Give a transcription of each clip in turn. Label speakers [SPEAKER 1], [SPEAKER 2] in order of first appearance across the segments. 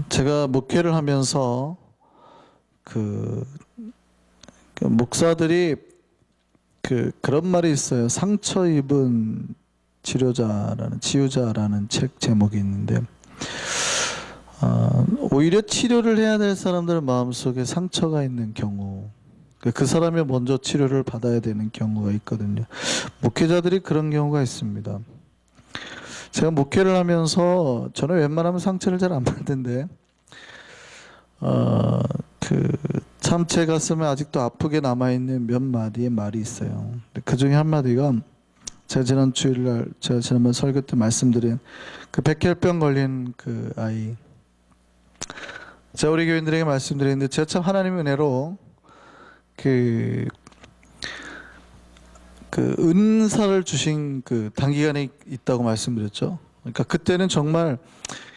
[SPEAKER 1] 제가 목회를 하면서 그 목사들이 그런 말이 있어요. 상처 입은 치유자라는 책 제목이 있는데, 오히려 치료를 해야 될 사람들 마음속에 상처가 있는 경우, 그 사람이 먼저 치료를 받아야 되는 경우가 있거든요. 목회자들이 그런 경우가 있습니다. 제가 목회를 하면서 저는 웬만하면 상처를 잘 안 받는데, 참 제 가슴에 아직도 아프게 남아있는 몇 마디의 말이 있어요. 그 중에 한 마디가 제가 지난 주일날, 제가 지난번 설교 때 말씀드린 그 백혈병 걸린 그 아이, 제가 우리 교인들에게 말씀드렸는데, 제가 참 하나님의 은혜로 그 은사를 주신 그 단기간에 있다고 말씀드렸죠. 그러니까 그때는 정말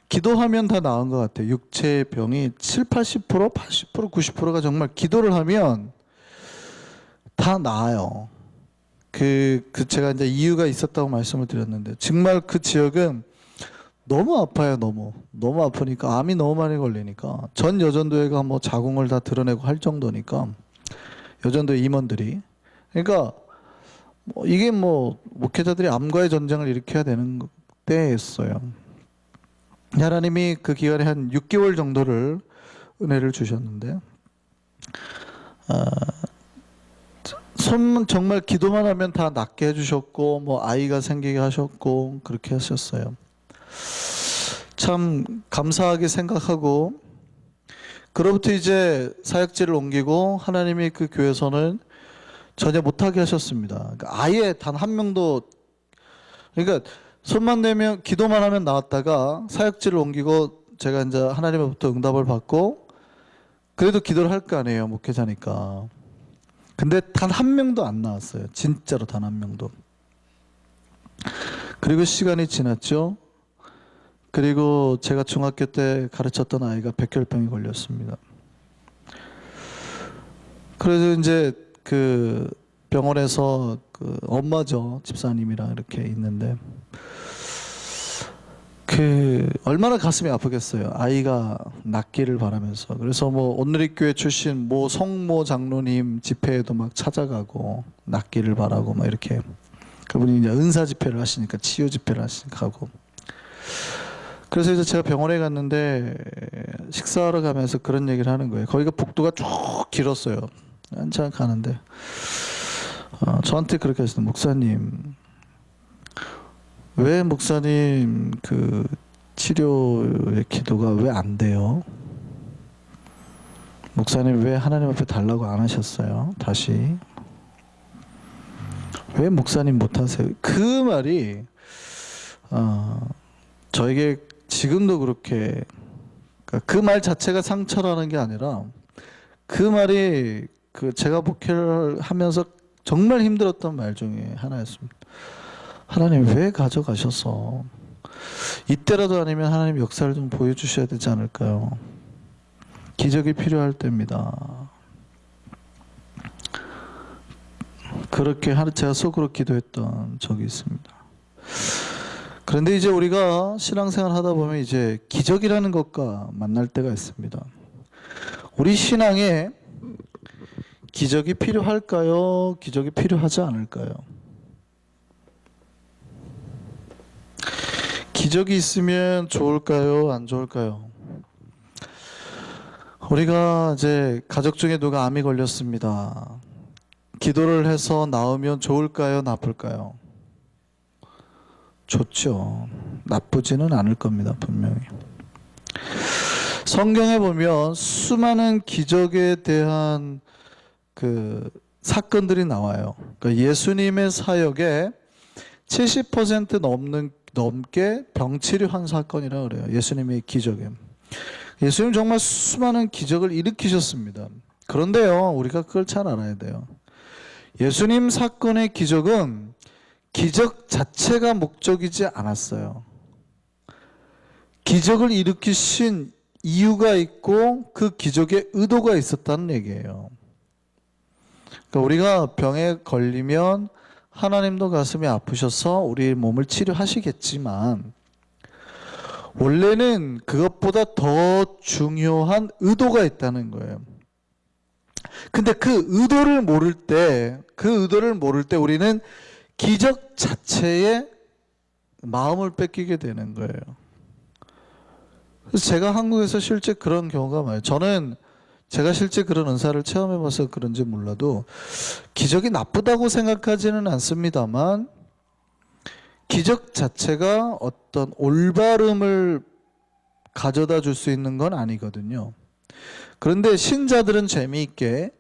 [SPEAKER 1] 기도하면 다 나은 것 같아요. 육체의 병이 70, 80%, 80%, 90%가 정말 기도를 하면 다 나아요. 제가 이제 이유가 있었다고 말씀을 드렸는데, 정말 그 지역은 너무 아파요. 너무 아프니까, 암이 너무 많이 걸리니까 전 여전도회가 뭐 자궁을 다 드러내고 할 정도니까, 여전도회 임원들이. 그러니까 이게 목회자들이 암과의 전쟁을 일으켜야 되는 때였어요. 하나님이 그 기간에 한 6개월 정도를 은혜를 주셨는데, 정말 기도만 하면 다 낫게 해주셨고, 아이가 생기게 하셨고, 그렇게 하셨어요. 참 감사하게 생각하고, 그로부터 이제 사역지를 옮기고 하나님이 그 교회선을 전혀 못하게 하셨습니다. 그러니까 아예 단 한 명도, 그러니까 손만 내면 기도만 하면 나왔다가 사역지를 옮기고 제가 이제 하나님으로부터 응답을 받고, 그래도 기도를 할 거 아니에요, 목회자니까. 근데 단 한 명도 안 나왔어요. 진짜로 단 한 명도. 그리고 시간이 지났죠. 그리고 제가 중학교 때 가르쳤던 아이가 백혈병이 걸렸습니다. 그래서 이제 그 병원에서 그 엄마죠, 집사님이랑 이렇게 있는데, 얼마나 가슴이 아프겠어요. 아이가 낫기를 바라면서. 그래서 온누리교회 출신 성모 장로님 집회에도 막 찾아가고 낫기를 바라고 막 이렇게, 그분이 이제 은사 집회를 하시니까, 치유 집회를 하시니까 하고. 그래서 이제 제가 병원에 갔는데 식사하러 가면서 그런 얘기를 하는 거예요. 거기가 복도가 쭉 길었어요. 한참 가는데 저한테 그렇게 하시는, 목사님, 왜 목사님 그 치료의 기도가 왜 안 돼요? 목사님 왜 하나님 앞에 달라고 안 하셨어요? 다시. 왜 목사님 못 하세요? 그 말이 저에게 지금도 그렇게, 그 말 자체가 상처라는 게 아니라, 그 말이 제가 목회를 하면서 정말 힘들었던 말 중에 하나였습니다. 하나님 왜 가져가셔서, 이때라도 아니면 하나님 역사를 좀 보여주셔야 되지 않을까요? 기적이 필요할 때입니다. 그렇게 제가 속으로 기도했던 적이 있습니다. 그런데 이제 우리가 신앙생활 하다 보면 이제 기적이라는 것과 만날 때가 있습니다. 우리 신앙에 기적이 필요할까요? 기적이 필요하지 않을까요? 기적이 있으면 좋을까요? 안 좋을까요? 우리가 이제 가족 중에 누가 암이 걸렸습니다. 기도를 해서 나으면 좋을까요? 나쁠까요? 좋죠. 나쁘지는 않을 겁니다, 분명히. 성경에 보면 수많은 기적에 대한 사건들이 나와요. 그러니까 예수님의 사역에 70% 넘게 병치료한 사건이라고 그래요. 예수님의 기적에. 예수님 정말 수많은 기적을 일으키셨습니다. 그런데요, 우리가 그걸 잘 알아야 돼요. 예수님 사건의 기적은 기적 자체가 목적이지 않았어요. 기적을 일으키신 이유가 있고 그 기적의 의도가 있었다는 얘기예요. 그러니까 우리가 병에 걸리면 하나님도 가슴이 아프셔서 우리 몸을 치료하시겠지만, 원래는 그것보다 더 중요한 의도가 있다는 거예요. 근데 그 의도를 모를 때 우리는 기적 자체에 마음을 뺏기게 되는 거예요. 그래서 제가 한국에서 실제 그런 경우가 많아요. 제가 실제 그런 은사를 체험해봐서 그런지 몰라도 기적이 나쁘다고 생각하지는 않습니다만 기적 자체가 어떤 올바름을 가져다 줄 수 있는 건 아니거든요. 그런데 신자들은 재미있게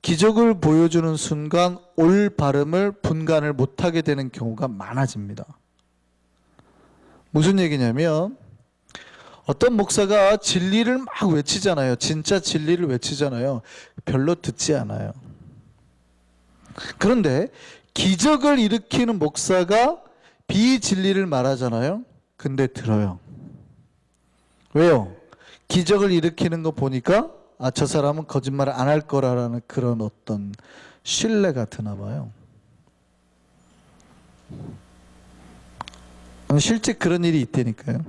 [SPEAKER 1] 기적을 보여주는 순간 올바름을 분간을 못하게 되는 경우가 많아집니다. 무슨 얘기냐면 어떤 목사가 진리를 막 외치잖아요. 진짜 진리를 외치잖아요. 별로 듣지 않아요. 그런데 기적을 일으키는 목사가 비진리를 말하잖아요. 근데 들어요. 왜요? 기적을 일으키는 거 보니까 저 사람은 거짓말을 안 할 거라는 그런 어떤 신뢰가 드나 봐요. 실제 그런 일이 있다니까요.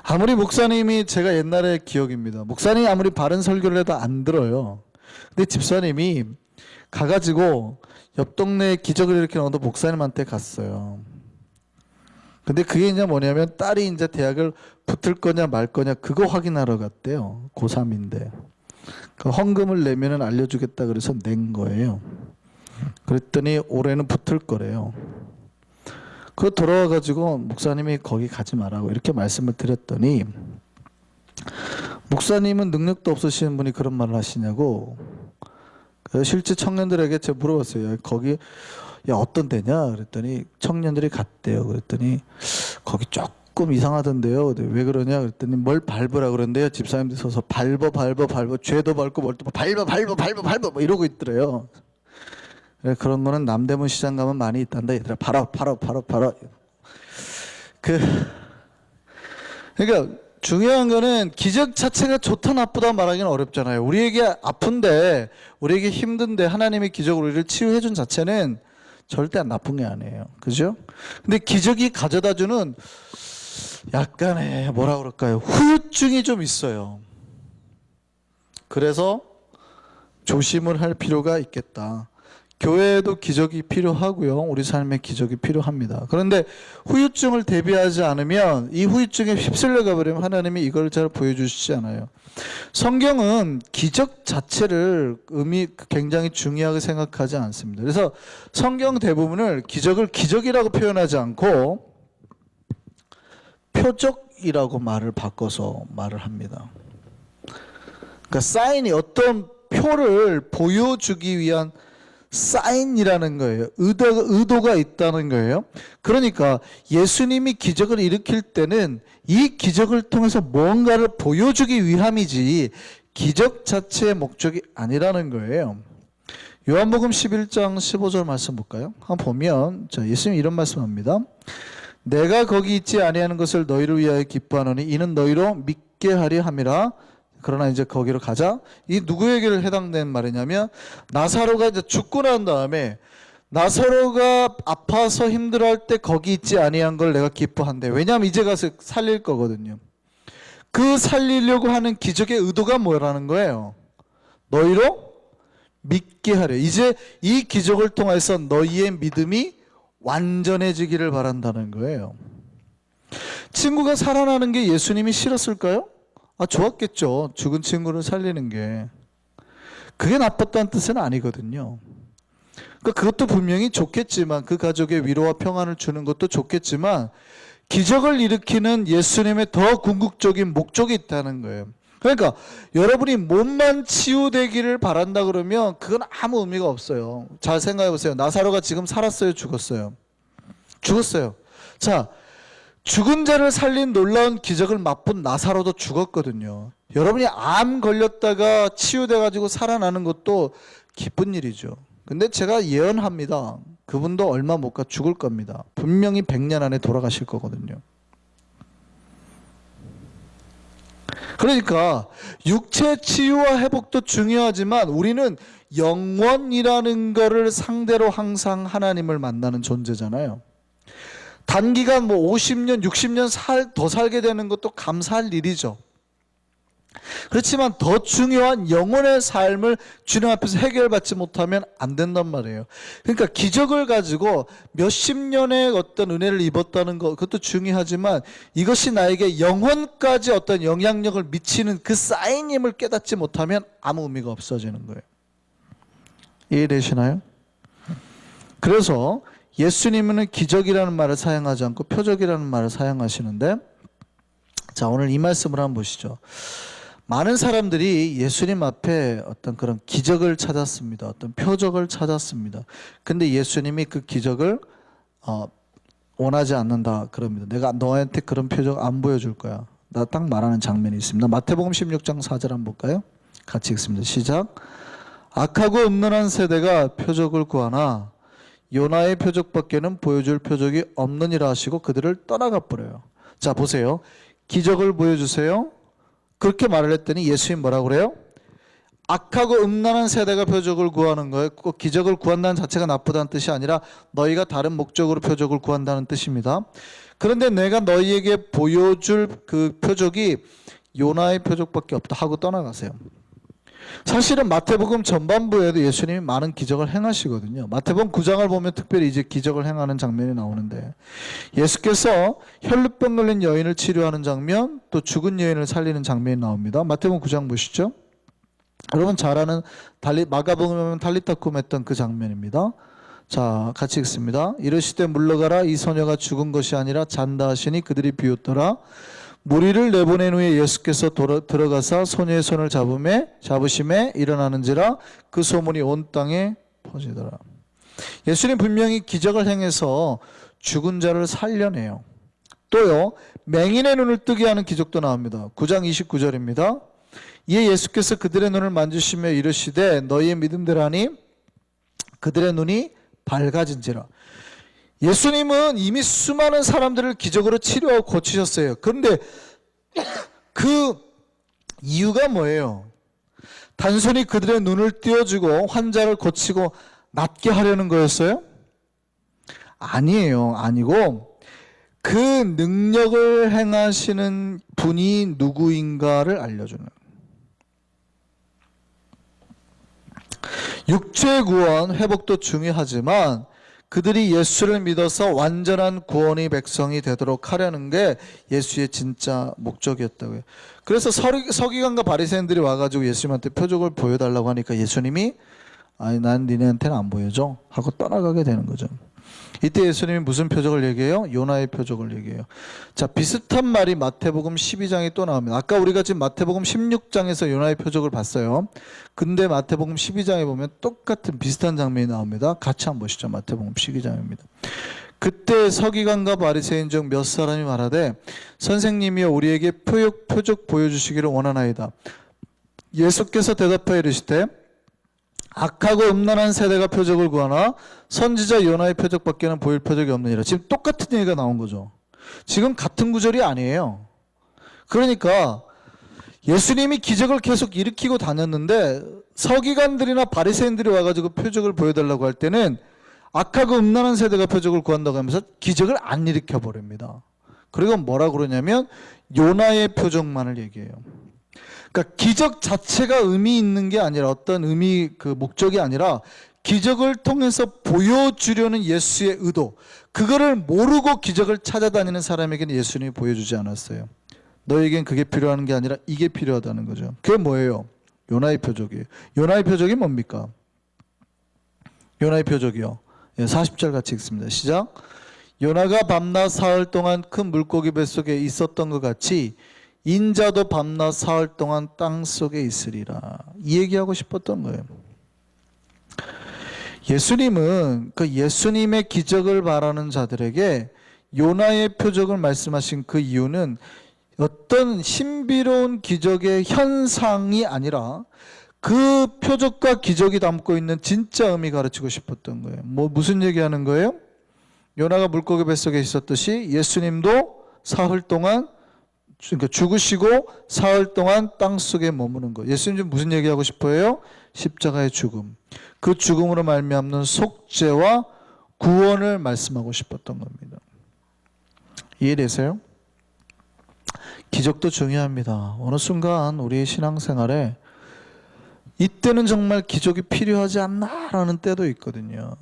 [SPEAKER 1] 아무리 목사님이, 제가 옛날의 기억입니다. 목사님이 아무리 바른 설교를 해도 안 들어요. 근데 집사님이 가가지고 옆 동네에 기적을 일으키는 어느 목사님한테 갔어요. 근데 그게 이제 뭐냐면 딸이 이제 대학을 붙을 거냐 말 거냐 그거 확인하러 갔대요. 고3인데. 그 헌금을 내면은 알려주겠다 그래서 낸 거예요. 그랬더니 올해는 붙을 거래요. 그거 돌아와가지고 목사님이 거기 가지 말라고 이렇게 말씀을 드렸더니 목사님은 능력도 없으신 분이 그런 말을 하시냐고. 그래서 실제 청년들에게 제가 물어봤어요. 거기 어떤 데냐? 그랬더니 청년들이 갔대요. 그랬더니 거기 조금 이상하던데요. 왜 그러냐? 그랬더니 뭘 밟으라 그러는데요. 집사님들 서서 밟어 죄도 밟고 뭘도 밟어 뭐 이러고 있더래요. 그런 거는 남대문 시장 가면 많이 있단다. 얘들아 팔아. 그러니까 중요한 거는 기적 자체가 좋다 나쁘다 말하기는 어렵잖아요. 우리에게 아픈데 우리에게 힘든데 하나님의 기적으로 우리를 치유해 준 자체는 절대 나쁜 게 아니에요. 그죠? 근데 기적이 가져다 주는 약간의 뭐라 그럴까요? 후유증이 좀 있어요. 그래서 조심을 할 필요가 있겠다. 교회에도 기적이 필요하고요. 우리 삶에 기적이 필요합니다. 그런데 후유증을 대비하지 않으면 이 후유증에 휩쓸려 가버리면 하나님이 이걸 잘 보여주시지 않아요. 성경은 기적 자체를 굉장히 중요하게 생각하지 않습니다. 그래서 성경 대부분을 기적을 기적이라고 표현하지 않고 표적이라고 말을 바꿔서 말을 합니다. 그러니까 사인이 어떤 표를 보여주기 위한 사인이라는 거예요. 의도가 있다는 거예요. 그러니까 예수님이 기적을 일으킬 때는 이 기적을 통해서 뭔가를 보여주기 위함이지 기적 자체의 목적이 아니라는 거예요. 요한복음 11장 15절 말씀 볼까요? 한번 보면 예수님이 이런 말씀합니다. 내가 거기 있지 아니하는 것을 너희를 위하여 기뻐하노니 이는 너희로 믿게 하려 함이라. 그러나 이제 거기로 가자. 이 누구에게 해당된 말이냐면 나사로가 이제 죽고 난 다음에 나사로가 아파서 힘들어할 때 거기 있지 아니한 걸 내가 기뻐한대. 왜냐하면 이제 가서 살릴 거거든요. 그 살리려고 하는 기적의 의도가 뭐라는 거예요? 너희로 믿게 하려. 이제 이 기적을 통해서 너희의 믿음이 완전해지기를 바란다는 거예요. 친구가 살아나는 게 예수님이 싫었을까요? 좋았겠죠. 죽은 친구를 살리는 게. 그게 나빴다는 뜻은 아니거든요. 그러니까 그것도 분명히 좋겠지만 그 가족의 위로와 평안을 주는 것도 좋겠지만 기적을 일으키는 예수님의 더 궁극적인 목적이 있다는 거예요. 그러니까 여러분이 몸만 치유되기를 바란다 그러면 그건 아무 의미가 없어요. 잘 생각해 보세요. 나사로가 지금 살았어요? 죽었어요? 죽었어요. 자, 죽은 자를 살린 놀라운 기적을 맛본 나사로도 죽었거든요. 여러분이 암 걸렸다가 치유돼가지고 살아나는 것도 기쁜 일이죠. 근데 제가 예언합니다. 그분도 얼마 못 가 죽을 겁니다. 분명히 100년 안에 돌아가실 거거든요. 그러니까 육체 치유와 회복도 중요하지만 우리는 영원이라는 거를 상대로 항상 하나님을 만나는 존재잖아요. 단기간 뭐 50년, 60년 더 살게 되는 것도 감사할 일이죠. 그렇지만 더 중요한 영혼의 삶을 주님 앞에서 해결받지 못하면 안 된단 말이에요. 그러니까 기적을 가지고 몇십 년의 어떤 은혜를 입었다는 것, 그것도 중요하지만 이것이 나에게 영혼까지 어떤 영향력을 미치는 그 사인임을 깨닫지 못하면 아무 의미가 없어지는 거예요. 이해되시나요? 그래서 예수님은 기적이라는 말을 사용하지 않고 표적이라는 말을 사용하시는데, 자, 오늘 이 말씀을 한번 보시죠. 많은 사람들이 예수님 앞에 어떤 그런 기적을 찾았습니다. 어떤 표적을 찾았습니다. 근데 예수님이 그 기적을 원하지 않는다 그럽니다. 내가 너한테 그런 표적 안 보여줄 거야. 나 딱 말하는 장면이 있습니다. 마태복음 16장 4절 한번 볼까요? 같이 읽습니다. 시작. 악하고 음란한 세대가 표적을 구하나 요나의 표적밖에는 보여줄 표적이 없느니라 하시고 그들을 떠나가 버려요. 자, 보세요. 기적을 보여주세요. 그렇게 말을 했더니 예수님 뭐라고 그래요? 악하고 음란한 세대가 표적을 구하는 거예요. 꼭 기적을 구한다는 자체가 나쁘다는 뜻이 아니라 너희가 다른 목적으로 표적을 구한다는 뜻입니다. 그런데 내가 너희에게 보여줄 그 표적이 요나의 표적밖에 없다 하고 떠나가세요. 사실은 마태복음 전반부에도 예수님이 많은 기적을 행하시거든요. 마태복음 9장을 보면 특별히 이제 기적을 행하는 장면이 나오는데, 예수께서 혈루병 걸린 여인을 치료하는 장면, 또 죽은 여인을 살리는 장면이 나옵니다. 마태복음 9장 보시죠. 여러분 잘 아는 마가복음에 달리타쿰 했던 그 장면입니다. 자, 같이 읽습니다. 이르시되 물러가라, 이 소녀가 죽은 것이 아니라 잔다 하시니 그들이 비웃더라. 무리를 내보낸 후에 예수께서 들어가사 소녀의 손을 잡으심에 일어나는지라 그 소문이 온 땅에 퍼지더라. 예수님 분명히 기적을 행해서 죽은 자를 살려내요. 또요, 맹인의 눈을 뜨게 하는 기적도 나옵니다. 9장 29절입니다. 이에 예수께서 그들의 눈을 만지시며 이르시되 너희의 믿음대로하니 그들의 눈이 밝아진지라. 예수님은 이미 수많은 사람들을 기적으로 치료하고 고치셨어요. 그런데 그 이유가 뭐예요? 단순히 그들의 눈을 띄워주고 환자를 고치고 낫게 하려는 거였어요? 아니에요. 아니고 그 능력을 행하시는 분이 누구인가를 알려주는. 육체 구원, 회복도 중요하지만 그들이 예수를 믿어서 완전한 구원의 백성이 되도록 하려는 게 예수의 진짜 목적이었다고요. 그래서 서기관과 바리새인들이 와가지고 예수님한테 표적을 보여달라고 하니까 예수님이 아니 난 니네한테는 안 보여줘 하고 떠나가게 되는 거죠. 이때 예수님이 무슨 표적을 얘기해요? 요나의 표적을 얘기해요. 자, 비슷한 말이 마태복음 12장에 또 나옵니다. 아까 우리가 지금 마태복음 16장에서 요나의 표적을 봤어요. 근데 마태복음 12장에 보면 똑같은 비슷한 장면이 나옵니다. 같이 한번 보시죠. 마태복음 12장입니다. 그때 서기관과 바리새인 중 몇 사람이 말하되 선생님이여 우리에게 표적 보여주시기를 원하나이다. 예수께서 대답하여 이르시되 악하고 음란한 세대가 표적을 구하나 선지자 요나의 표적밖에는 보일 표적이 없느니라. 지금 똑같은 얘기가 나온 거죠. 지금 같은 구절이 아니에요. 그러니까 예수님이 기적을 계속 일으키고 다녔는데 서기관들이나 바리새인들이 와가지고 표적을 보여달라고 할 때는 악하고 음란한 세대가 표적을 구한다고 하면서 기적을 안 일으켜 버립니다. 그리고 뭐라 그러냐면 요나의 표적만을 얘기해요. 그러니까 기적 자체가 의미 있는 게 아니라 어떤 그 목적이 아니라 기적을 통해서 보여주려는 예수의 의도, 그거를 모르고 기적을 찾아다니는 사람에게는 예수님이 보여주지 않았어요. 너에겐 그게 필요한 게 아니라 이게 필요하다는 거죠. 그게 뭐예요? 요나의 표적이에요. 요나의 표적이 뭡니까? 요나의 표적이요. 40절 같이 읽습니다. 시작. 요나가 밤낮 사흘 동안 큰 물고기 뱃속에 있었던 것 같이 인자도 밤낮 사흘 동안 땅 속에 있으리라. 이 얘기하고 싶었던 거예요. 예수님은 그 예수님의 기적을 바라는 자들에게 요나의 표적을 말씀하신 그 이유는 어떤 신비로운 기적의 현상이 아니라 그 표적과 기적이 담고 있는 진짜 의미 가르치고 싶었던 거예요. 무슨 얘기하는 거예요? 요나가 물고기 뱃속에 있었듯이 예수님도 사흘 동안 그러니까 죽으시고 사흘 동안 땅 속에 머무는 거. 예수님 지금 무슨 얘기하고 싶어요? 십자가의 죽음. 그 죽음으로 말미암는 속죄와 구원을 말씀하고 싶었던 겁니다. 이해되세요? 기적도 중요합니다. 어느 순간 우리의 신앙생활에 이때는 정말 기적이 필요하지 않나라는 때도 있거든요.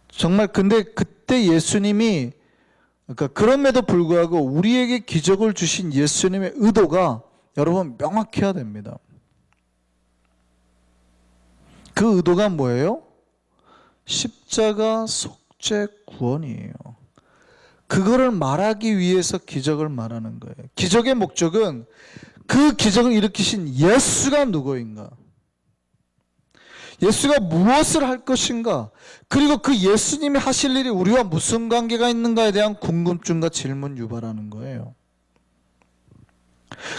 [SPEAKER 1] 정말 근데 그때 예수님이 그러니까 그럼에도 불구하고 우리에게 기적을 주신 예수님의 의도가 여러분 명확해야 됩니다. 그 의도가 뭐예요? 십자가 속죄 구원이에요. 그거를 말하기 위해서 기적을 말하는 거예요. 기적의 목적은 그 기적을 일으키신 예수가 누구인가? 예수가 무엇을 할 것인가? 그리고 그 예수님이 하실 일이 우리와 무슨 관계가 있는가에 대한 궁금증과 질문 유발하는 거예요.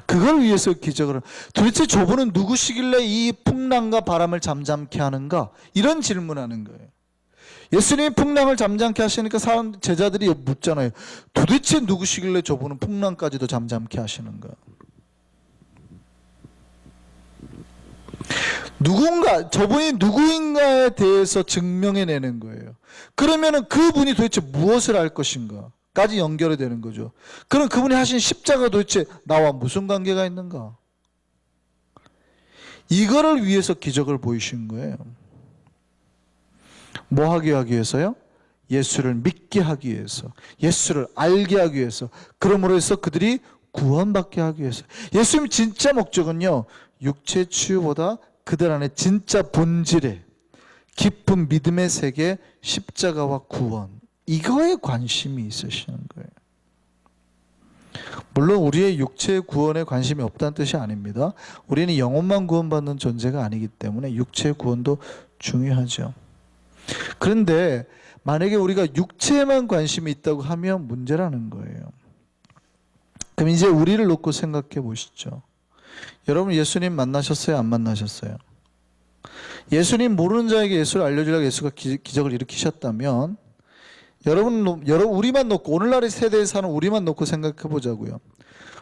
[SPEAKER 1] 그걸 위해서 기적을, 도대체 저분은 누구시길래 이 풍랑과 바람을 잠잠케 하는가? 이런 질문하는 거예요. 예수님이 풍랑을 잠잠케 하시니까 제자들이 묻잖아요. 도대체 누구시길래 저분은 풍랑까지도 잠잠케 하시는가? 저분이 누구인가에 대해서 증명해내는 거예요. 그러면은 그분이 도대체 무엇을 할 것인가? 까지 연결이 되는 거죠. 그럼 그분이 하신 십자가 도대체 나와 무슨 관계가 있는가? 이거를 위해서 기적을 보이신 거예요. 뭐 하기 위해서요? 예수를 믿게 하기 위해서, 예수를 알게 하기 위해서, 그러므로 해서 그들이 구원받게 하기 위해서. 예수님 진짜 목적은요, 육체 치유보다 그들 안에 진짜 본질의 깊은 믿음의 세계, 십자가와 구원, 이거에 관심이 있으시는 거예요. 물론 우리의 육체의 구원에 관심이 없다는 뜻이 아닙니다. 우리는 영혼만 구원받는 존재가 아니기 때문에 육체의 구원도 중요하죠. 그런데 만약에 우리가 육체에만 관심이 있다고 하면 문제라는 거예요. 그럼 이제 우리를 놓고 생각해 보시죠. 여러분 예수님 만나셨어요? 안 만나셨어요? 예수님 모르는 자에게 예수를 알려주려고 예수가 기적을 일으키셨다면 여러분 우리만 놓고, 오늘날의 세대에 사는 우리만 놓고 생각해 보자고요.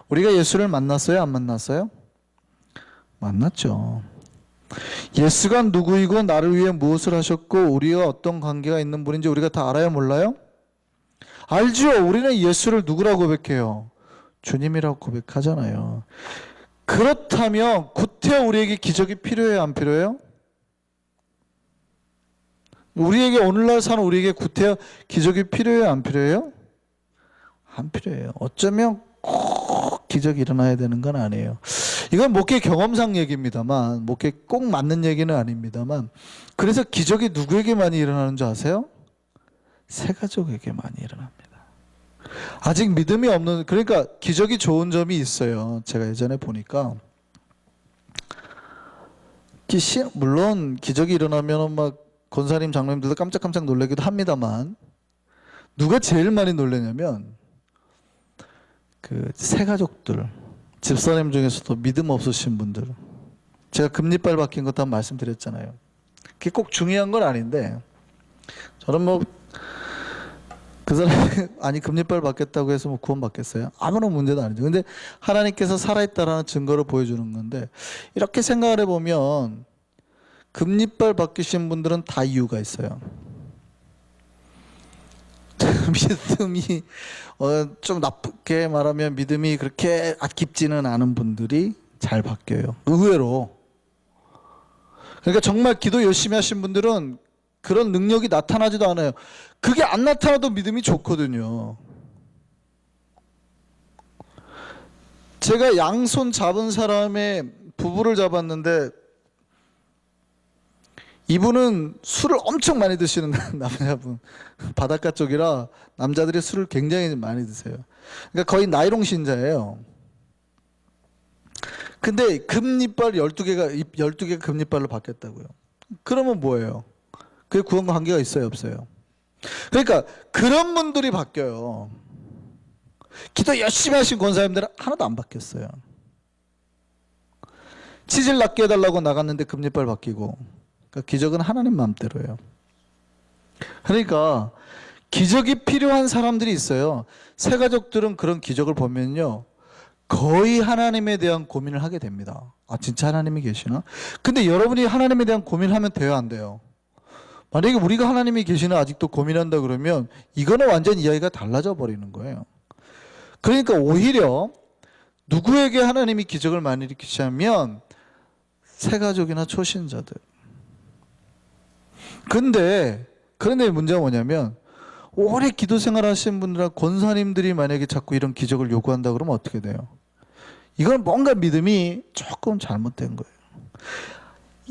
[SPEAKER 1] 우리가 예수를 만났어요? 안 만났어요? 만났죠. 예수가 누구이고 나를 위해 무엇을 하셨고 우리와 어떤 관계가 있는 분인지 우리가 다 알아요? 몰라요? 알죠. 우리는 예수를 누구라고 고백해요? 주님이라고 고백하잖아요. 그렇다면 구태여 우리에게 기적이 필요해요? 안 필요해요? 우리에게 오늘날 사는 우리에게 구태여 기적이 필요해요? 안 필요해요? 안 필요해요. 어쩌면 꼭 기적이 일어나야 되는 건 아니에요. 이건 목회 경험상 얘기입니다만, 목회 꼭 맞는 얘기는 아닙니다만, 그래서 기적이 누구에게 많이 일어나는 줄 아세요? 새 가족에게 많이 일어납니다. 아직 믿음이 없는, 그러니까 기적이 좋은 점이 있어요. 제가 예전에 보니까 물론 기적이 일어나면 막 권사님 장로님들도 깜짝깜짝 놀라기도 합니다만, 누가 제일 많이 놀라냐면 그 새 가족들, 집사님 중에서도 믿음 없으신 분들. 제가 금리빨 바뀐 것도 한번 말씀드렸잖아요. 그게 꼭 중요한 건 아닌데, 저는 뭐 그 사람이 아니 금리빨 받겠다고 해서 뭐 구원 받겠어요? 아무런 문제도 아니죠. 근데 하나님께서 살아있다라는 증거를 보여주는 건데, 이렇게 생각을 해보면 금리빨 바뀌신 분들은 다 이유가 있어요. 믿음이 좀 나쁘게 말하면 믿음이 그렇게 깊지는 않은 분들이 잘 바뀌어요. 의외로. 그러니까 정말 기도 열심히 하신 분들은 그런 능력이 나타나지도 않아요. 그게 안 나타나도 믿음이 좋거든요. 제가 양손 잡은 사람의 부부를 잡았는데, 이분은 술을 엄청 많이 드시는 남자분, 바닷가 쪽이라 남자들이 술을 굉장히 많이 드세요. 그러니까 거의 나이롱 신자예요. 근데 금리빨 12개가 금리빨로 바뀌었다고요. 그러면 뭐예요? 그게 구원과 관계가 있어요, 없어요? 그러니까 그런 분들이 바뀌어요. 기도 열심히 하신 권사님들은 하나도 안 바뀌었어요. 치질 낫게 해달라고 나갔는데 금리빨 바뀌고. 그러니까 기적은 하나님 마음대로예요. 그러니까 기적이 필요한 사람들이 있어요. 새 가족들은 그런 기적을 보면요, 거의 하나님에 대한 고민을 하게 됩니다. 아, 진짜 하나님이 계시나? 근데 여러분이 하나님에 대한 고민을 하면 돼요, 안 돼요? 만약에 우리가 하나님이 계시나 아직도 고민한다 그러면 이거는 완전 이야기가 달라져 버리는 거예요. 그러니까 오히려 누구에게 하나님이 기적을 많이 일으키시냐면 새가족이나 초신자들. 그런데 문제가 뭐냐면 오래 기도 생활 하신 분들과 권사님들이 만약에 자꾸 이런 기적을 요구한다 그러면 어떻게 돼요? 이건 뭔가 믿음이 조금 잘못된 거예요.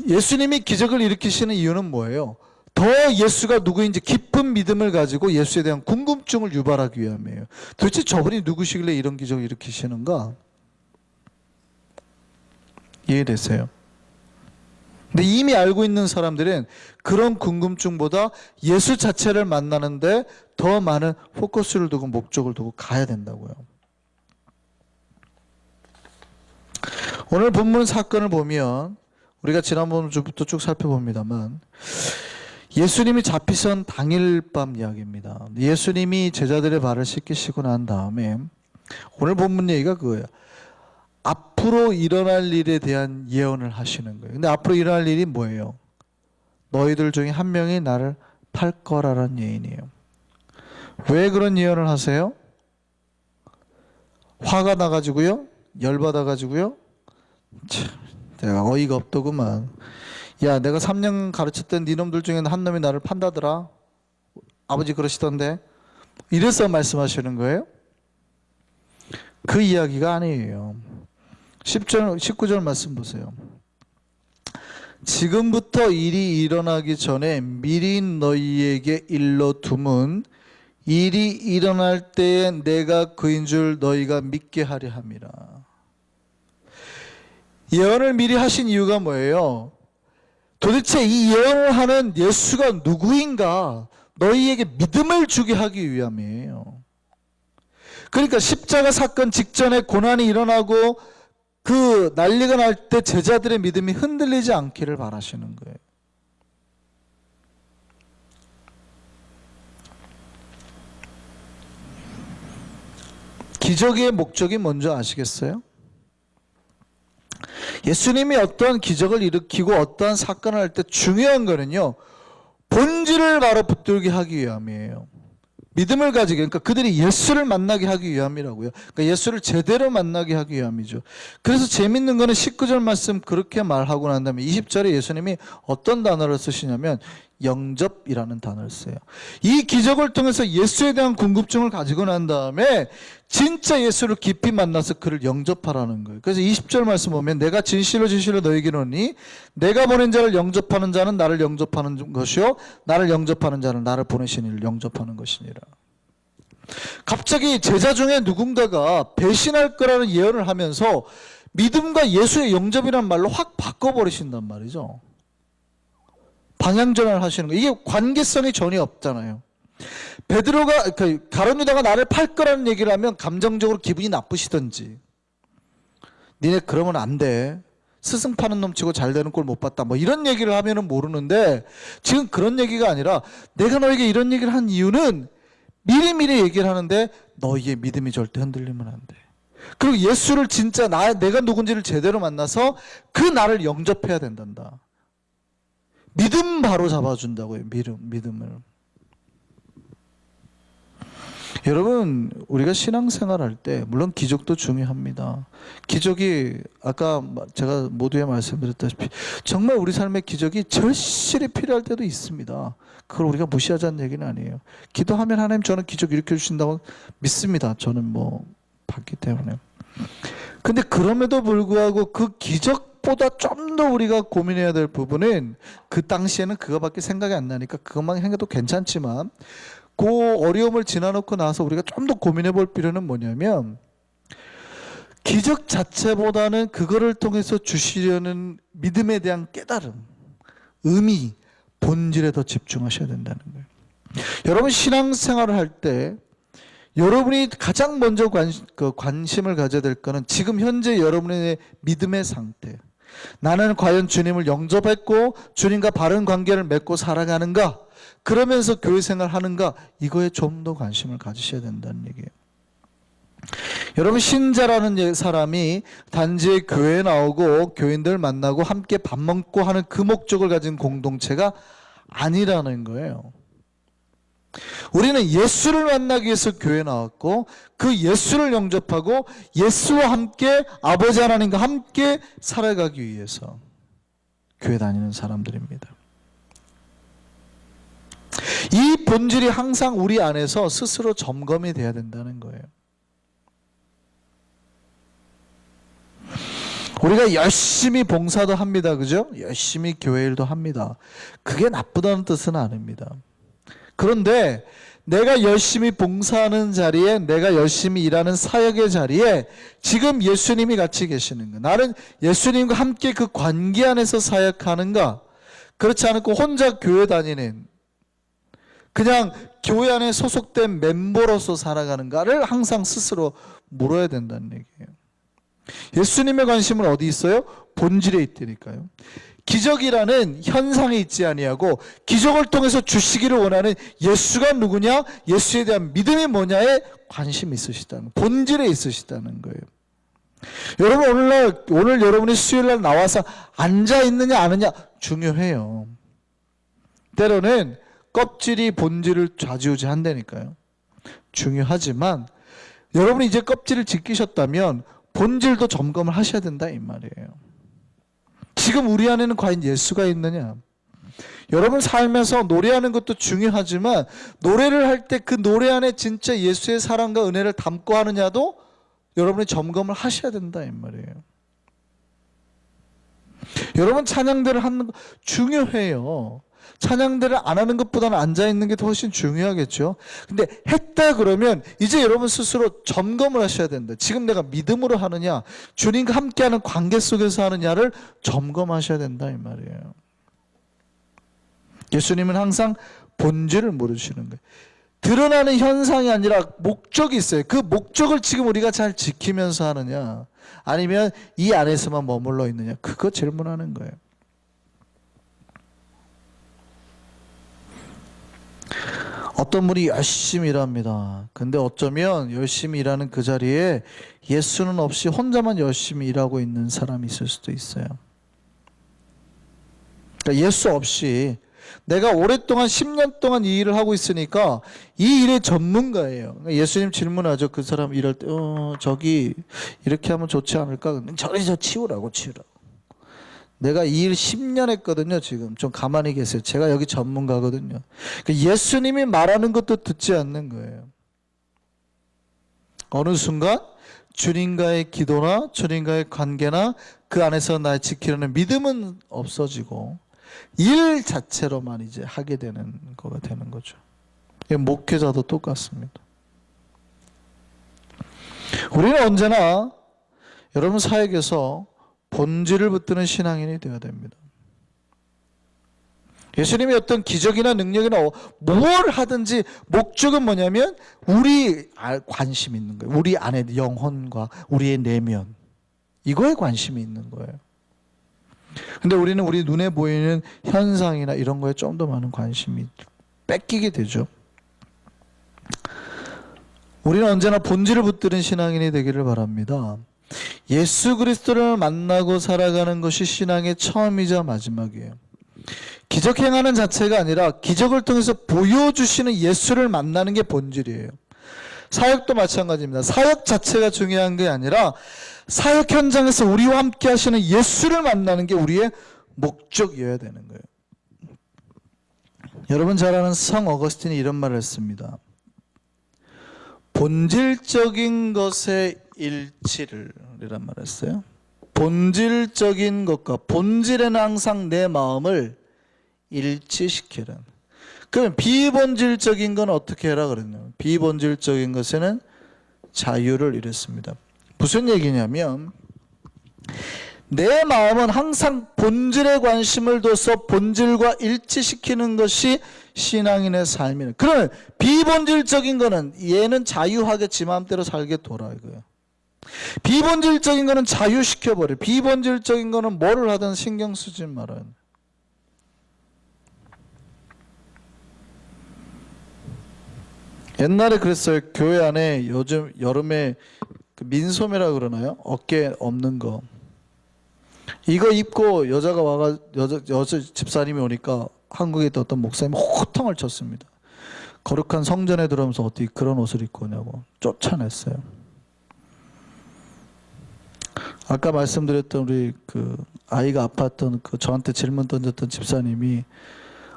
[SPEAKER 1] 예수님이 기적을 일으키시는 이유는 뭐예요? 더 예수가 누구인지 깊은 믿음을 가지고 예수에 대한 궁금증을 유발하기 위함이에요. 도대체 저분이 누구시길래 이런 기적을 일으키시는가? 이해되세요? 근데 이미 알고 있는 사람들은 그런 궁금증보다 예수 자체를 만나는데 더 많은 포커스를 두고 목적을 두고 가야 된다고요. 오늘 본문 사건을 보면 우리가 지난번 주부터 쭉 살펴봅니다만 예수님이 잡히선 당일 밤 이야기입니다. 예수님이 제자들의 발을 씻기시고 난 다음에 오늘 본문 얘기가 그거예요. 앞으로 일어날 일에 대한 예언을 하시는 거예요. 근데 앞으로 일어날 일이 뭐예요? 너희들 중에 한 명이 나를 팔 거라는 예언이에요. 왜 그런 예언을 하세요? 화가 나가지고요? 열받아가지고요? 참, 내가 어이가 없더구만. 야, 내가 3년 가르쳤던 네 놈들 중에 한 놈이 나를 판다더라. 아버지 그러시던데. 이래서 말씀하시는 거예요? 그 이야기가 아니에요. 10절, 19절 말씀 보세요. 지금부터 일이 일어나기 전에 미리 너희에게 일러둠은 일이 일어날 때에 내가 그인 줄 너희가 믿게 하려 함이라. 예언을 미리 하신 이유가 뭐예요? 도대체 이 예언을 하는 예수가 누구인가 너희에게 믿음을 주게 하기 위함이에요. 그러니까 십자가 사건 직전에 고난이 일어나고 그 난리가 날 때 제자들의 믿음이 흔들리지 않기를 바라시는 거예요. 기적의 목적이 뭔지 아시겠어요? 예수님이 어떠한 기적을 일으키고 어떠한 사건을 할 때 중요한 거는요, 본질을 바로 붙들게 하기 위함이에요. 믿음을 가지게, 그러니까 그들이 예수를 만나게 하기 위함이라고요. 그러니까 예수를 제대로 만나게 하기 위함이죠. 그래서 재밌는 거는 19절 말씀 그렇게 말하고 난 다음에 20절에 예수님이 어떤 단어를 쓰시냐면 영접이라는 단어를 써요. 이 기적을 통해서 예수에 대한 궁금증을 가지고 난 다음에 진짜 예수를 깊이 만나서 그를 영접하라는 거예요. 그래서 20절 말씀 보면 내가 진실로 진실로 너희에게 이르노니 내가 보낸 자를 영접하는 자는 나를 영접하는 것이요 나를 영접하는 자는 나를 보내신 이를 영접하는 것이니라. 갑자기 제자 중에 누군가가 배신할 거라는 예언을 하면서 믿음과 예수의 영접이라는 말로 확 바꿔버리신단 말이죠. 방향전환을 하시는 거예요. 이게 관계성이 전혀 없잖아요. 베드로가 가룟 유다가 나를 팔 거라는 얘기를 하면 감정적으로 기분이 나쁘시던지 니네 그러면 안 돼. 스승 파는 놈 치고 잘 되는 꼴 못 봤다. 뭐 이런 얘기를 하면은 모르는데 지금 그런 얘기가 아니라 내가 너에게 이런 얘기를 한 이유는 미리미리 얘기를 하는데 너희의 믿음이 절대 흔들리면 안 돼. 그리고 예수를 진짜 내가 누군지를 제대로 만나서 그 나를 영접해야 된단다. 믿음 바로 잡아준다고요. 믿음을. 여러분 우리가 신앙생활 할 때 물론 기적도 중요합니다. 기적이 아까 제가 모두에 말씀드렸다시피 정말 우리 삶의 기적이 절실히 필요할 때도 있습니다. 그걸 우리가 무시하자는 얘기는 아니에요. 기도하면 하나님 저는 기적 일으켜 주신다고 믿습니다. 저는 뭐 봤기 때문에. 근데 그럼에도 불구하고 그 기적보다 좀 더 우리가 고민해야 될 부분은 그 당시에는 그거밖에 생각이 안 나니까 그것만 해도 괜찮지만 그 어려움을 지나놓고 나서 우리가 좀 더 고민해 볼 필요는 뭐냐면 기적 자체보다는 그거를 통해서 주시려는 믿음에 대한 깨달음, 의미, 본질에 더 집중하셔야 된다는 거예요. 여러분 신앙생활을 할 때 여러분이 가장 먼저 관심을 가져야 될 거는 지금 현재 여러분의 믿음의 상태. 나는 과연 주님을 영접했고 주님과 바른 관계를 맺고 살아가는가? 그러면서 교회 생활하는가? 이거에 좀 더 관심을 가지셔야 된다는 얘기예요. 여러분 신자라는 사람이 단지 교회에 나오고 교인들 만나고 함께 밥 먹고 하는 그 목적을 가진 공동체가 아니라는 거예요. 우리는 예수를 만나기 위해서 교회에 나왔고 그 예수를 영접하고 예수와 함께 아버지 하나님과 함께 살아가기 위해서 교회 다니는 사람들입니다. 이 본질이 항상 우리 안에서 스스로 점검이 돼야 된다는 거예요. 우리가 열심히 봉사도 합니다. 그죠? 열심히 교회 일도 합니다. 그게 나쁘다는 뜻은 아닙니다. 그런데 내가 열심히 봉사하는 자리에, 내가 열심히 일하는 사역의 자리에 지금 예수님이 같이 계시는가? 나는 예수님과 함께 그 관계 안에서 사역하는가? 그렇지 않고 혼자 교회 다니는, 그냥 교회 안에 소속된 멤버로서 살아가는가를 항상 스스로 물어야 된다는 얘기예요. 예수님의 관심은 어디 있어요? 본질에 있다니까요. 기적이라는 현상에 있지 아니하고 기적을 통해서 주시기를 원하는 예수가 누구냐, 예수에 대한 믿음이 뭐냐에 관심이 있으시다는, 본질에 있으시다는 거예요. 여러분 오늘 여러분이 수요일날 나와서 앉아 있느냐 안 하느냐 중요해요. 때로는 껍질이 본질을 좌지우지한다니까요. 중요하지만 여러분이 이제 껍질을 지키셨다면 본질도 점검을 하셔야 된다 이 말이에요. 지금 우리 안에는 과연 예수가 있느냐? 여러분 살면서 노래하는 것도 중요하지만 노래를 할 때 그 노래 안에 진짜 예수의 사랑과 은혜를 담고 하느냐도 여러분이 점검을 하셔야 된다 이 말이에요. 여러분 찬양대를 하는 거 중요해요. 찬양대를 안 하는 것보다는 앉아있는 게 더 훨씬 중요하겠죠. 근데 했다 그러면 이제 여러분 스스로 점검을 하셔야 된다. 지금 내가 믿음으로 하느냐, 주님과 함께하는 관계 속에서 하느냐를 점검하셔야 된다 이 말이에요. 예수님은 항상 본질을 물으시는 거예요. 드러나는 현상이 아니라 목적이 있어요. 그 목적을 지금 우리가 잘 지키면서 하느냐, 아니면 이 안에서만 머물러 있느냐, 그거 질문하는 거예요. 어떤 분이 열심히 일합니다. 근데 어쩌면 열심히 일하는 그 자리에 예수는 없이 혼자만 열심히 일하고 있는 사람이 있을 수도 있어요. 그러니까 예수 없이 내가 오랫동안 10년 동안 이 일을 하고 있으니까 이 일의 전문가예요. 그러니까 예수님 질문하죠. 그 사람 일할 때 저기 이렇게 하면 좋지 않을까? 저리 저 치우라고. 내가 이 일 10년 했거든요. 지금 좀 가만히 계세요. 제가 여기 전문가거든요. 그러니까 예수님이 말하는 것도 듣지 않는 거예요. 어느 순간 주님과의 기도나 주님과의 관계나 그 안에서 날 지키려는 믿음은 없어지고 일 자체로만 이제 하게 되는 거가 되는 거죠. 목회자도 똑같습니다. 우리는 언제나 여러분 사역에서 본질을 붙드는 신앙인이 되어야 됩니다. 예수님이 어떤 기적이나 능력이나 뭘 하든지 목적은 뭐냐면 우리 관심 있는 거예요. 우리 안에 영혼과 우리의 내면, 이거에 관심이 있는 거예요. 근데 우리는 우리 눈에 보이는 현상이나 이런 거에 좀 더 많은 관심이 뺏기게 되죠. 우리는 언제나 본질을 붙드는 신앙인이 되기를 바랍니다. 예수 그리스도를 만나고 살아가는 것이 신앙의 처음이자 마지막이에요. 기적 행하는 자체가 아니라 기적을 통해서 보여주시는 예수를 만나는 게 본질이에요. 사역도 마찬가지입니다. 사역 자체가 중요한 게 아니라 사역 현장에서 우리와 함께 하시는 예수를 만나는 게 우리의 목적이어야 되는 거예요. 여러분 잘 아는 성 어거스틴이 이런 말을 했습니다. 본질적인 것의 일치를 이란 말을 했어요. 본질적인 것과 본질에는 항상 내 마음을 일치시키는. 그러면 비본질적인 건 어떻게 해라 그랬냐면 비본질적인 것에는 자유를 이랬습니다. 무슨 얘기냐면 내 마음은 항상 본질에 관심을 둬서 본질과 일치시키는 것이 신앙인의 삶이에요. 그러면 비본질적인 거는 얘는 자유하게 지 마음대로 살게 둬라 이거예요. 비본질적인 거는 자유시켜버려. 비본질적인 거는 뭐를 하든 신경 쓰지 말아요. 옛날에 그랬어요. 교회 안에 요즘 여름에 그 민소매라 그러나요? 어깨 없는 거. 이거 입고 여자가 와가 여자 집사님이 오니까 한국에 있던 어떤 목사님이 호통을 쳤습니다. 거룩한 성전에 들어오면서 어떻게 그런 옷을 입고 오냐고 쫓아냈어요. 아까 말씀드렸던 우리 그 아이가 아팠던 그 저한테 질문 던졌던 집사님이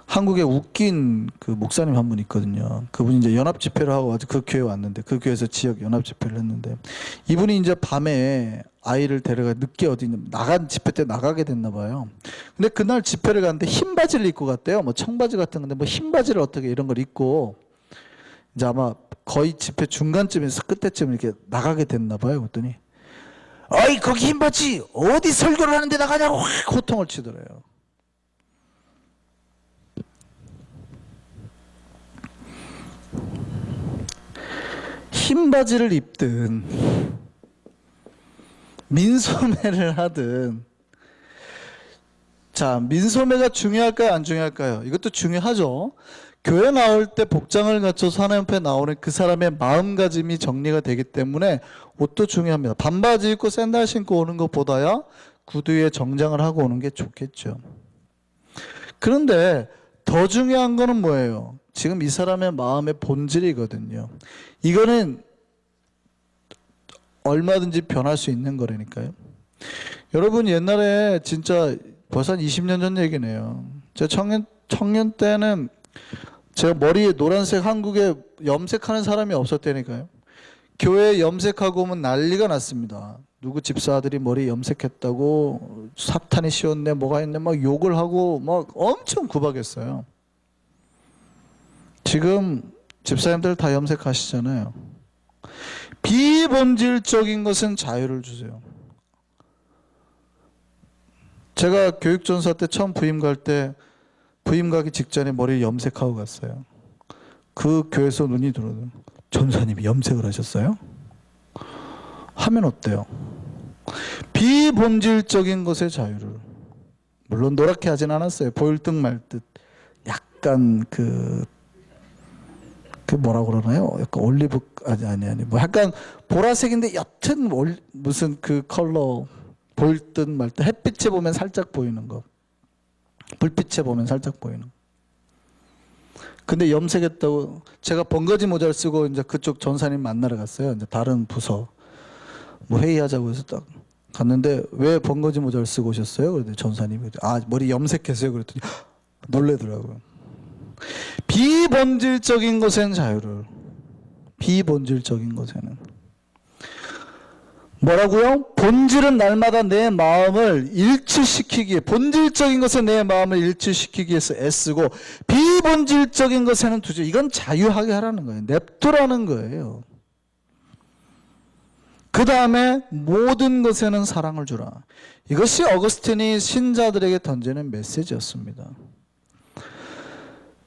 [SPEAKER 1] 한국에 웃긴 그 목사님 한 분 있거든요. 그분이 이제 연합 집회를 하고 아주 그 교회에 왔는데, 그 교회에서 지역 연합 집회를 했는데, 이분이 이제 밤에 아이를 데려가 늦게 어디 나간 집회 때 나가게 됐나 봐요. 근데 그날 집회를 갔는데 흰 바지를 입고 갔대요. 뭐 청바지 같은 건데 뭐 흰 바지를 어떻게 이런 걸 입고 이제 아마 거의 집회 중간쯤에서 끝에쯤 이렇게 나가게 됐나 봐요. 그랬더니 어이 거기 흰 바지 어디 설교를 하는데 나가냐고 확 호통을 치더래요. 흰 바지를 입든 민소매를 하든, 자, 민소매가 중요할까요, 안 중요할까요? 이것도 중요하죠. 교회 나올 때 복장을 갖춰서 하나님 앞에 나오는 그 사람의 마음가짐이 정리가 되기 때문에 옷도 중요합니다. 반바지 입고 샌들 신고 오는 것보다야 구두 위에 정장을 하고 오는 게 좋겠죠. 그런데 더 중요한 거는 뭐예요? 지금 이 사람의 마음의 본질이거든요. 이거는 얼마든지 변할 수 있는 거라니까요. 여러분, 옛날에 진짜 벌써 한 20년 전 얘기네요. 제가 청년 때는 제가 머리에 노란색, 한국에 염색하는 사람이 없었다니까요. 교회에 염색하고 오면 난리가 났습니다. 누구 집사들이 머리 염색했다고 사탄이 씌웠네, 뭐가 있네, 막 욕을 하고 막 엄청 구박했어요. 지금 집사님들 다 염색하시잖아요. 비본질적인 것은 자유를 주세요. 제가 교육전사 때 처음 부임 갈 때 부임 가기 직전에 머리 염색하고 갔어요. 그 교회에서 눈이 들어오더라고요. 전사님이 염색을 하셨어요? 하면 어때요? 비본질적인 것의 자유를, 물론 노랗게 하진 않았어요. 보일 듯 말 듯 약간 그 뭐라고 그러나요? 약간 올리브 아니 뭐 약간 보라색인데 여튼 무슨 그 컬러, 보일 듯 말 듯, 햇빛에 보면 살짝 보이는 거, 불빛에 보면 살짝 보이는 거. 근데 염색했다고, 제가 번거지 모자를 쓰고 이제 그쪽 전사님 만나러 갔어요. 이제 다른 부서 뭐 회의하자고 해서 딱 갔는데 왜 번거지 모자를 쓰고 오셨어요? 그랬더니 전사님이 머리 염색했어요. 그랬더니 놀래더라고요. 비본질적인 것엔 자유를, 비본질적인 것에는 뭐라고요? 본질은 날마다 내 마음을 일치시키기에, 본질적인 것에 내 마음을 일치시키기 위해서 애쓰고, 비본질적인 것에는 두죠. 이건 자유하게 하라는 거예요. 냅두라는 거예요. 그 다음에 모든 것에는 사랑을 주라. 이것이 어거스틴이 신자들에게 던지는 메시지였습니다.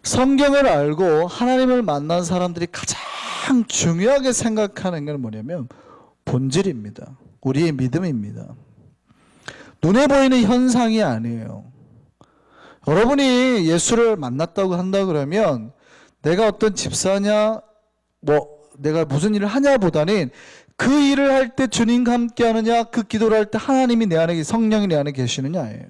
[SPEAKER 1] 성경을 알고 하나님을 만난 사람들이 가장 중요하게 생각하는 건 뭐냐면 본질입니다. 우리의 믿음입니다. 눈에 보이는 현상이 아니에요. 여러분이 예수를 만났다고 한다 그러면 내가 어떤 집사냐, 뭐 내가 무슨 일을 하냐 보다는 그 일을 할 때 주님과 함께 하느냐, 그 기도를 할 때 하나님이 내 안에, 성령이 내 안에 계시느냐예요.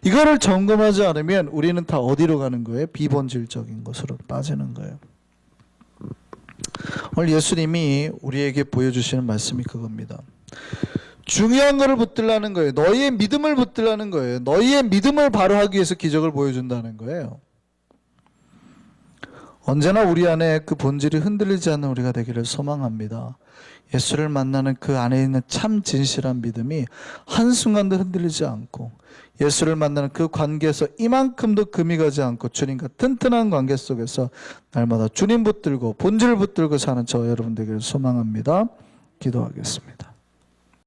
[SPEAKER 1] 이거를 점검하지 않으면 우리는 다 어디로 가는 거예요? 비본질적인 것으로 빠지는 거예요. 오늘 예수님이 우리에게 보여주시는 말씀이 그겁니다. 중요한 거를 붙들라는 거예요. 너희의 믿음을 붙들라는 거예요. 너희의 믿음을 바로 하기 위해서 기적을 보여준다는 거예요. 언제나 우리 안에 그 본질이 흔들리지 않는 우리가 되기를 소망합니다. 예수를 만나는 그 안에 있는 참 진실한 믿음이 한순간도 흔들리지 않고, 예수를 만나는 그 관계에서 이만큼도 금이 가지 않고 주님과 튼튼한 관계 속에서 날마다 주님 붙들고 본질을 붙들고 사는 저 여러분 되기를 소망합니다. 기도하겠습니다.